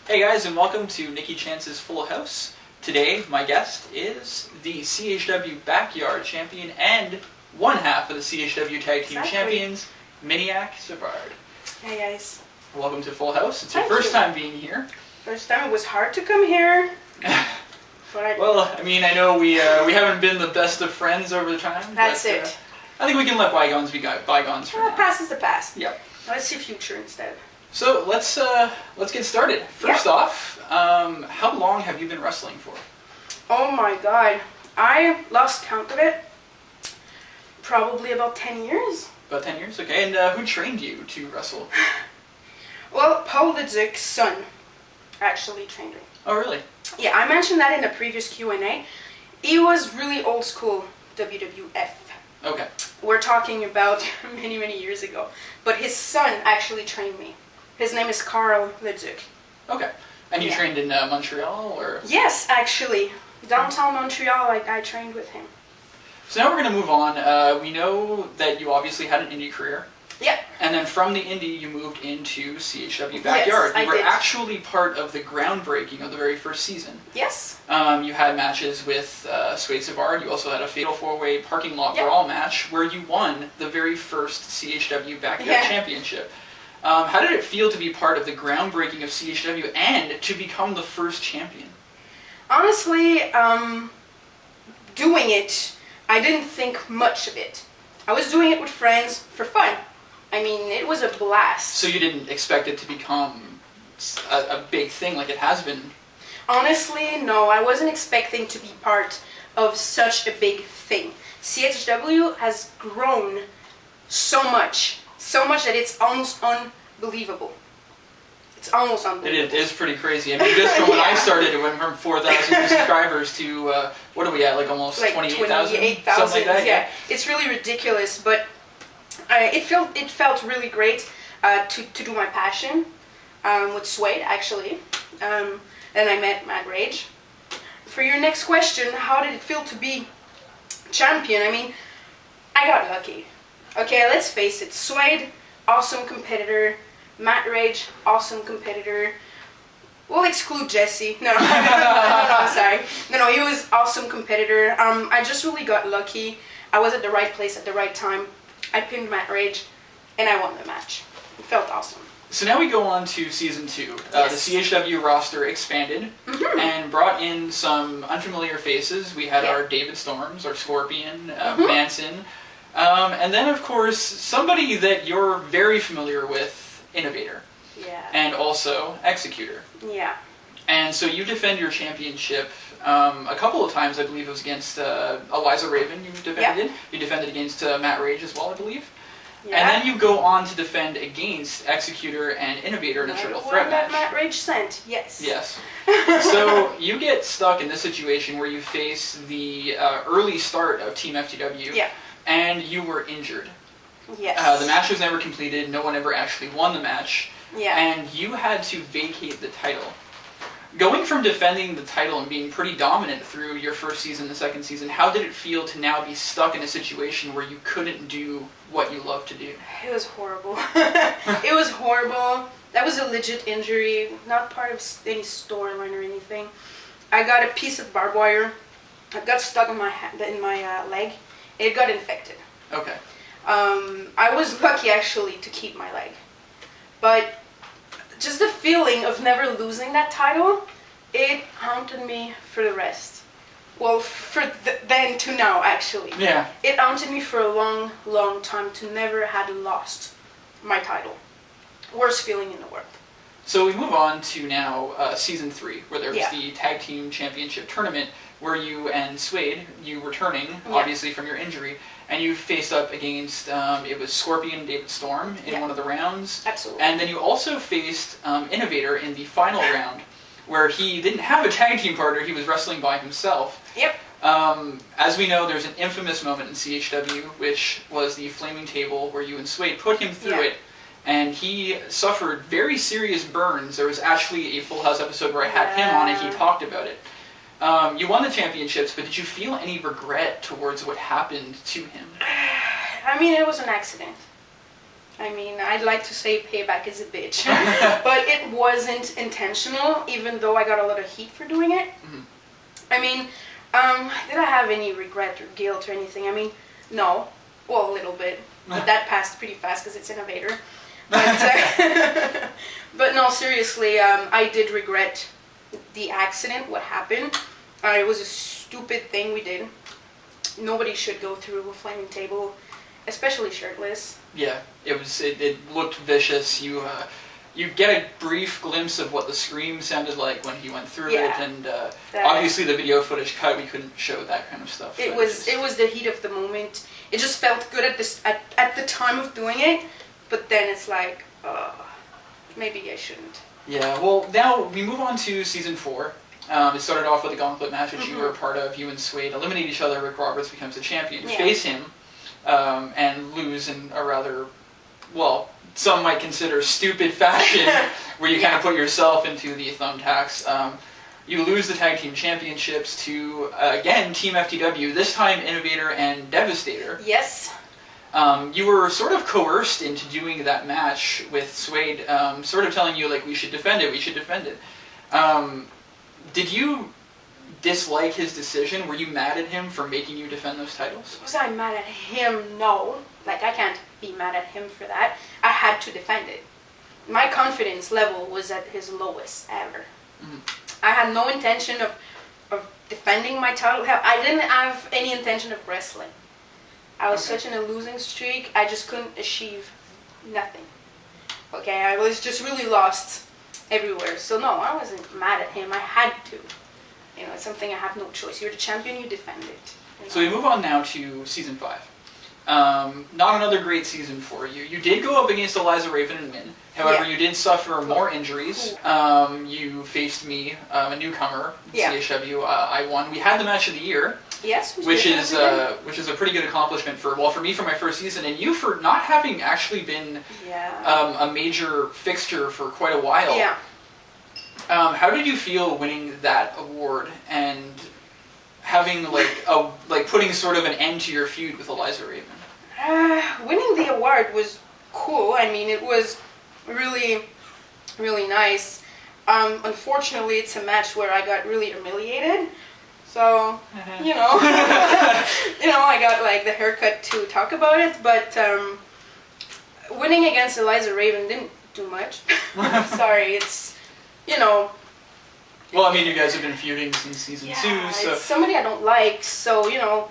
Hey guys, and welcome to Nikky Chance's Full House. Today, my guest is the CHW Backyard champion and one half of the CHW Tag Team Champions, Miniak. Hey guys. Welcome to Full House. It's your first time being here. First time. It was hard to come here. Well, I mean, I know we haven't been the best of friends over the time. That's it. I think we can let bygones be bygones for now. Past is the past. Yep. Let's see future instead. So let's get started. First off, how long have you been wrestling for? Oh my God, I lost count of it. Probably about 10 years. About 10 years, okay. And who trained you to wrestle? Well, Paul Lidzik's son actually trained me. Oh, really? Yeah, I mentioned that in the previous Q&A. He was really old school WWF. Okay. We're talking about many, many years ago. But his son actually trained me. His name is Carl Lidzik. Okay. And you trained in Montreal, or? Yes, actually. Downtown Montreal, I trained with him. So now we're going to move on. We know that you obviously had an indie career. Yep. And then from the indie, you moved into CHW Backyard. Yes, you were actually part of the groundbreaking of the very first season. Yes. You had matches with Suede Savard. You also had a fatal four-way parking lot brawl match where you won the very first CHW Backyard Championship. How did it feel to be part of the groundbreaking of CHW and to become the first champion? Honestly, doing it, I didn't think much of it. I was doing it with friends for fun. I mean, it was a blast. So you didn't expect it to become a big thing like it has been? Honestly, no. I wasn't expecting to be part of such a big thing. CHW has grown so much that it's almost unbelievable. It's almost unbelievable. It is pretty crazy. I mean, just from when I started, it went from 4,000 subscribers to, what are we at, like almost 28,000? 28,000, something like that? Yeah. It's really ridiculous, but it felt really great to do my passion with Suede, actually. Then I met Mad Rage. For your next question, how did it feel to be champion? I mean, I got lucky. Okay, let's face it. Suede, awesome competitor. Mad Rage, awesome competitor. We'll exclude Jesse. No, I'm sorry. No, he was awesome competitor. I just really got lucky. I was at the right place at the right time. I pinned Mad Rage, and I won the match. It felt awesome. So now we go on to Season 2. The CHW roster expanded and brought in some unfamiliar faces. We had our David Storms, our Scorpion, Manson, and then, of course, somebody that you're very familiar with, Innovator. Yeah. And also Executor. Yeah. And so you defend your championship a couple of times. I believe it was against Eliza Raven you defended. You defended against Matt Rage as well, I believe. Yeah. And then you go on to defend against Executor and Innovator in a triple threat match. That Matt Rage sent, yes. Yes. So you get stuck in this situation where you face the early start of Team FTW, and you were injured. Yes. The match was never completed. No one ever actually won the match. Yeah. And you had to vacate the title. Going from defending the title and being pretty dominant through your first season, the second season, how did it feel to now be stuck in a situation where you couldn't do what you love to do? It was horrible. It was horrible. That was a legit injury, not part of any storyline or anything. I got a piece of barbed wire. It got stuck in my leg. It got infected. Okay. I was lucky actually to keep my leg, but just the feeling of never losing that title, it haunted me for the rest. Well, then to now actually. Yeah. It haunted me for a long, long time to never had lost my title. Worst feeling in the world. So we move on to now Season 3, where there was the Tag Team Championship Tournament, where you and Suede, you returning, obviously, from your injury, and you faced up against, it was Scorpion and David Storm in one of the rounds. Absolutely. And then you also faced Innovator in the final round, where he didn't have a tag team partner, he was wrestling by himself. Yep. As we know, there's an infamous moment in CHW, which was the Flaming Table, where you and Suede put him through it, and he suffered very serious burns. There was actually a Full House episode where I had him on and he talked about it. You won the championships, but did you feel any regret towards what happened to him? I mean, it was an accident. I mean, I'd like to say payback is a bitch, but it wasn't intentional, even though I got a lot of heat for doing it. Mm-hmm. I mean, did I have any regret or guilt or anything? I mean, no. Well, a little bit. But that passed pretty fast because it's innovator. But, but no, seriously, I did regret the accident, what happened. It was a stupid thing we did. Nobody should go through a flaming table, especially shirtless. Yeah, it looked vicious. You get a brief glimpse of what the scream sounded like when he went through it, and obviously the video footage cut, we couldn't show that kind of stuff. It was the heat of the moment. It just felt good at the time of doing it, but then it's like, maybe I shouldn't. Yeah, well, now we move on to season 4. It started off with a gauntlet match, which you were a part of. You and Suede eliminate each other. Rick Roberts becomes the champion. Face him and lose in a rather, well, some might consider stupid fashion, where you kind of put yourself into the thumbtacks. You lose the tag team championships to, again, Team FTW, this time Innovator and Devastator. Yes. You were sort of coerced into doing that match with Suede, sort of telling you, like, we should defend it. Did you dislike his decision? Were you mad at him for making you defend those titles? Was I mad at him? No. Like, I can't be mad at him for that. I had to defend it. My confidence level was at his lowest ever. Mm-hmm. I had no intention of defending my title. Hell, I didn't have any intention of wrestling. I was such in a losing streak, I just couldn't achieve nothing. Okay, I was just really lost everywhere. So no, I wasn't mad at him. I had to. You know, it's something I have no choice. You're the champion, you defend it. You know? So we move on now to season 5. Not another great season for you. You did go up against Eliza Raven and win. However, you did suffer more injuries. You faced me, a newcomer, CHW. I won. We had the match of the year. Yes, which is a pretty good accomplishment for me for my first season, and you for not having actually been a major fixture for quite a while. Yeah. How did you feel winning that award and having putting sort of an end to your feud with Eliza Raven? Winning the award was cool. I mean, it was really, really nice. Unfortunately, it's a match where I got really humiliated. So, you know, I got like the haircut to talk about it, but winning against Eliza Raven didn't do much. Sorry, it's, you know. Well, I mean, you guys have been feuding since season 2, so. It's somebody I don't like, so, you know.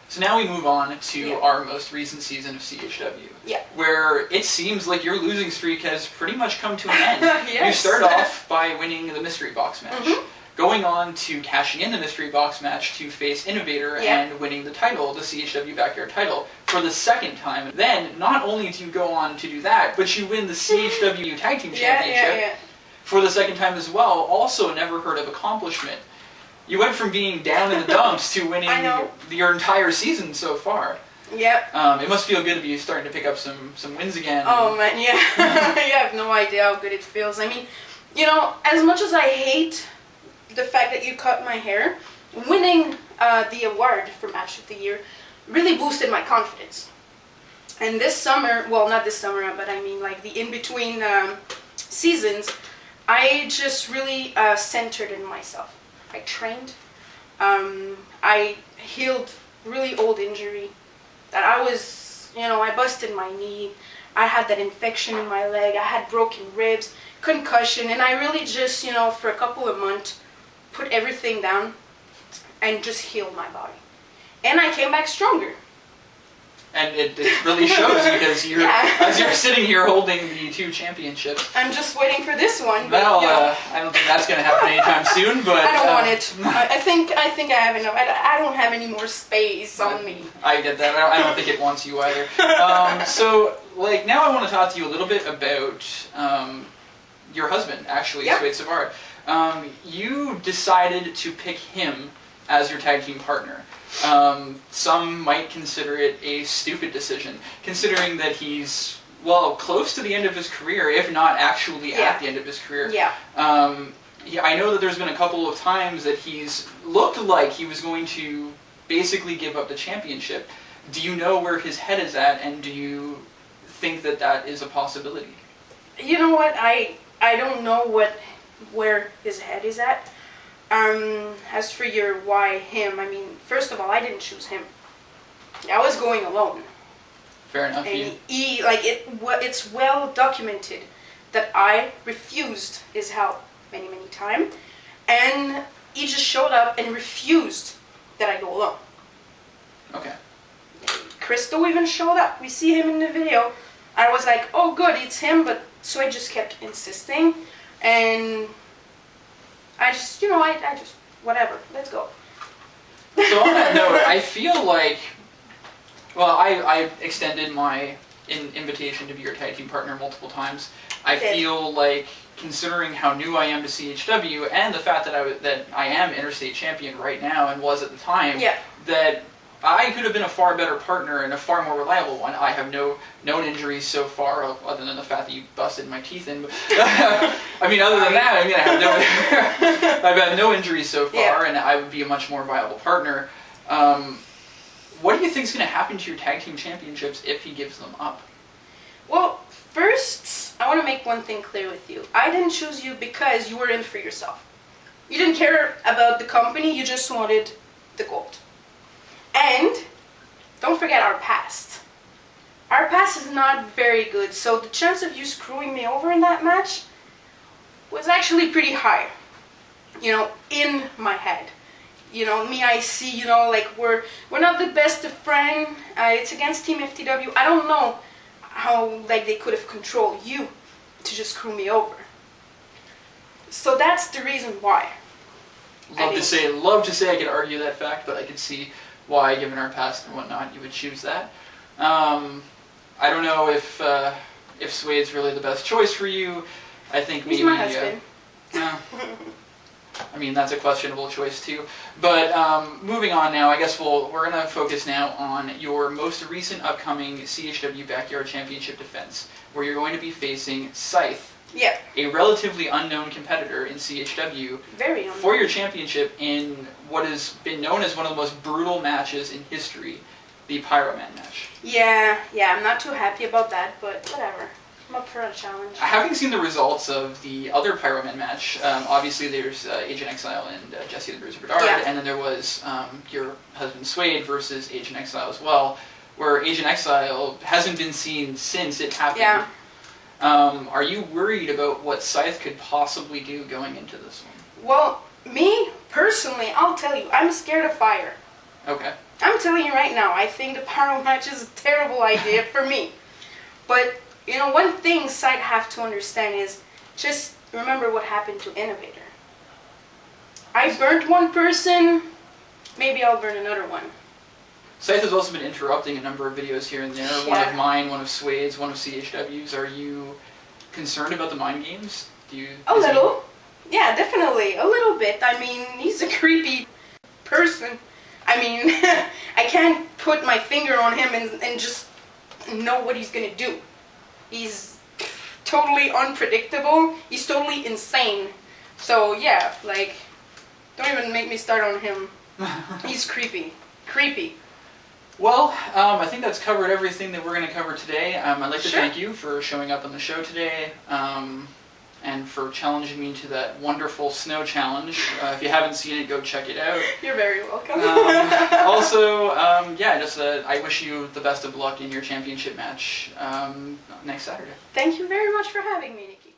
So now we move on to our most recent season of CHW. Yeah. Where it seems like your losing streak has pretty much come to an end. Yes. You start off by winning the mystery box match. Mm-hmm. Going on to cashing in the mystery box match to face Innovator and winning the title, the CHW Backyard title, for the second time. Then, not only do you go on to do that, but you win the CHW Tag Team Championship for the second time as well. Also, never heard of accomplishment. You went from being down in the dumps to winning your entire season so far. Yep. It must feel good to be starting to pick up some wins again. Oh man, yeah. You have no idea how good it feels. I mean, you know, as much as I hate the fact that you cut my hair, winning the award for Match of the Year really boosted my confidence. And this summer, well, not this summer, but I mean like the in-between seasons, I just really centered in myself. I trained. I healed really old injury that I was, you know, I busted my knee. I had that infection in my leg. I had broken ribs, concussion, and I really just, you know, for a couple of months, put everything down and just healed my body. And I came back stronger. And it really shows because you're as you're sitting here holding the 2 championships. I'm just waiting for this one. But, well, I don't think that's going to happen anytime soon. But I don't want it. I think I have enough. I don't have any more space on me. I get that. I don't think it wants you either. So, like, now I want to talk to you a little bit about your husband, actually, Suede Savard. You decided to pick him as your tag team partner. Some might consider it a stupid decision, considering that he's, well, close to the end of his career, if not actually at the end of his career. Yeah. I know that there's been a couple of times that he's looked like he was going to basically give up the championship. Do you know where his head is at, and do you think that that is a possibility? You know what? I don't know where his head is at. As for your why him, I mean, first of all, I didn't choose him. I was going alone. Fair enough. And it's well documented that I refused his help many times, and he just showed up and refused that I go alone. Okay. Crystal even showed up. We see him in the video. I was like, oh good, it's him, but so I just kept insisting, and I just, I just, whatever, let's go. So on that note, I feel like, well, I extended my invitation to be your tag team partner multiple times. I feel like, considering how new I am to CHW and the fact that I am interstate champion right now and was at the time, that I could have been a far better partner and a far more reliable one. I have no known injuries so far, other than the fact that you busted my teeth in. But, I mean, other than that, I mean, I've had no injuries so far, and I would be a much more viable partner. What do you think is going to happen to your tag team championships if he gives them up? Well, first, I want to make one thing clear with you. I didn't choose you because you were in for yourself. You didn't care about the company, you just wanted the gold. And don't forget our past. Our past is not very good, so the chance of you screwing me over in that match was actually pretty high, in my head. Me, I see, like we're not the best of friends. It's against Team FTW. I don't know how they could have controlled you to just screw me over. So that's the reason why. Love to say I could argue that fact, but I could see why, given our past and whatnot, you would choose that. I don't know if Swade's really the best choice for you. I think maybe. He's my husband. I mean, that's a questionable choice too. But moving on now, I guess we're going to focus now on your most recent upcoming CHW Backyard Championship defense, where you're going to be facing Scythe, a relatively unknown competitor in CHW, very unknown, for your championship in what has been known as one of the most brutal matches in history, the Pyro Man match. Yeah, I'm not too happy about that, but whatever. I'm up for a challenge. Having seen the results of the other Pyro Man match, obviously there's Agent Exile and Jesse the Bruiser Bedard, and then there was your husband Swade versus Agent Exile as well, where Agent Exile hasn't been seen since it happened. Are you worried about what Scythe could possibly do going into this one? Well, me, personally, I'll tell you, I'm scared of fire. Okay. I'm telling you right now, I think the Pyro match is a terrible idea for me. But one thing Scythe have to understand is just remember what happened to Innovator. I burnt one person, maybe I'll burn another one. Scythe has also been interrupting a number of videos here and there. One of mine, one of Swade's, one of CHW's. Are you concerned about the mind games? A little. Yeah, definitely. A little bit. I mean, he's a creepy person. I mean, I can't put my finger on him and just know what he's going to do. He's totally unpredictable. He's totally insane. So, yeah, don't even make me start on him. He's creepy. Creepy. Well, I think that's covered everything that we're going to cover today. I'd like to thank you for showing up on the show today, and for challenging me to that wonderful snow challenge. If you haven't seen it, go check it out. You're very welcome. Also, I wish you the best of luck in your championship match next Saturday. Thank you very much for having me, Nikky.